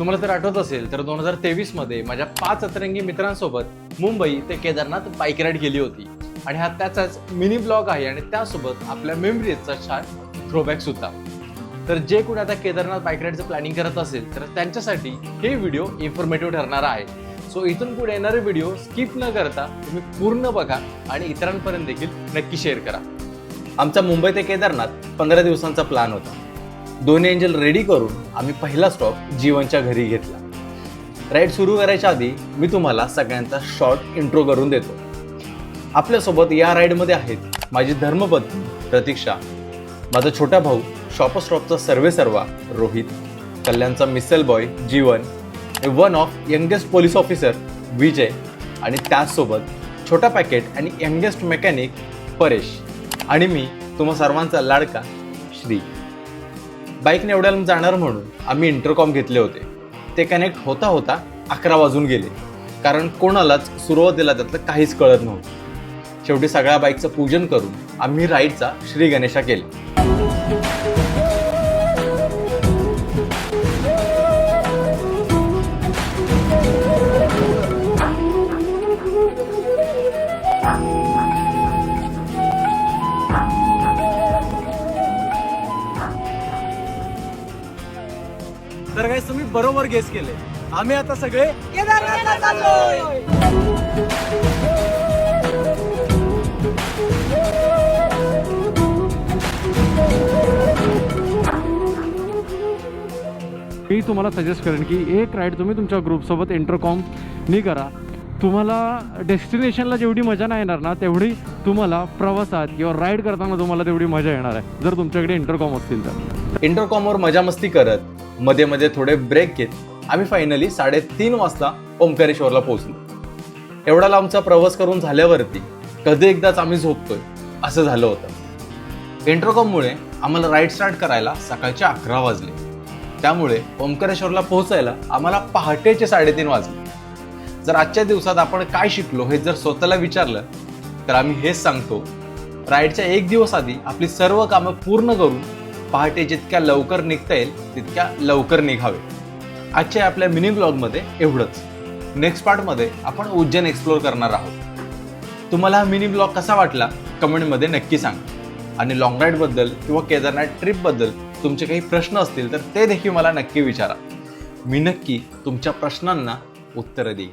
तुम्हाला तर आठवत असेल तर 2023 मध्ये माझ्या 5 अतरंगी मित्रांसोबत मुंबई ते केदारनाथ बाईक राईड केली होती आणि हा त्याचाच मिनी ब्लॉग आहे आणि त्यासोबत आपल्या मेमरीजचा छान थ्रोबॅक सुद्धा. तर जे कोणी आता केदारनाथ बाईक राईडचं प्लॅनिंग करत असेल तर त्यांच्यासाठी हे व्हिडिओ इन्फॉर्मेटिव्ह ठरणार आहे. सो इथून पुढे येणारे व्हिडिओ स्किप न करता तुम्ही पूर्ण बघा आणि इतरांपर्यंत देखील नक्की शेअर करा. आमचा मुंबई ते केदारनाथ 15 दिवसांचा प्लॅन होता. दोन्ही एंजल रेडी करून आम्ही पहिला स्टॉप जीवनच्या घरी घेतला. राईड सुरू करायच्या आधी मी तुम्हाला सगळ्यांचा शॉर्ट इंट्रो करून देतो. आपल्यासोबत या राईडमध्ये आहेत माझी धर्मपत्नी प्रतीक्षा, माझा छोटा भाऊ शॉपस्टॉपचा सर्वेसर्वा रोहित, कल्याणचा misal boy Jeevan, one of youngest police officer Vijay आणि त्याचसोबत छोटा पॅकेट आणि यंगेस्ट मेकॅनिक परेश आणि मी तुम्हा सर्वांचा लाडका श्री. बाईकने एवढ्या जाणार म्हणून आम्ही इंटरकॉम घेतले होते. ते कनेक्ट होता होता 11 वाजून गेले कारण कोणालाच सुरुवातीला त्यातलं काहीच कळत नव्हतं. शेवटी सगळ्या बाईकचं पूजन करून आम्ही राईडचा श्री गणेशा केला. तर काय तुम्ही बरोबर गेस केले. आम्ही आता सगळे केदारनाथला चाललोय. मी तुम्हाला सजेस्ट करेन की एक राईड तुम्ही तुमच्या ग्रुपसोबत इंटरकॉम नी करा. तुम्हाला डेस्टिनेशनला जेवढी मजा नाही येणार ना तेवढी तुम्हाला प्रवासात किंवा राईड करताना तुम्हाला तेवढी मजा येणार आहे जर तुमच्याकडे इंटरकॉम असतील तर. इंटरकॉमवर मजा मस्ती करत मध्ये मध्ये थोडे ब्रेक घेत आम्ही फायनली 3:30 वाजता ओंकारेश्वरला पोहोचलो. एवढा लांबचा प्रवास करून झाल्यावरती कधी एकदाच आम्ही झोपतोय असं झालं होतं. इंटरकॉममुळे आम्हाला राईड स्टार्ट करायला सकाळचे 11 वाजले. त्यामुळे ओंकारेश्वरला पोहोचायला आम्हाला पहाटेचे 3:30 वाजले. जर आजच्या दिवसात आपण काय शिकलो हे जर स्वतःला विचारलं तर आम्ही हेच सांगतो, राईडच्या 1 दिवस आधी आपली सर्व कामं पूर्ण करून पहाटे जितक्या लवकर निघता येईल तितक्या लवकर निघावे. आजच्या आपल्या मिनी ब्लॉगमध्ये एवढंच. नेक्स्ट पार्टमध्ये आपण उज्जैन एक्सप्लोर करणार आहोत. तुम्हाला हा मिनी ब्लॉग कसा वाटला कमेंटमध्ये नक्की सांगा आणि लॉंग राईडबद्दल किंवा केदारनाथ ट्रिपबद्दल तुमचे काही प्रश्न असतील तर ते देखील मला नक्की विचारा. मी नक्की तुमच्या प्रश्नांना उत्तरं देईन.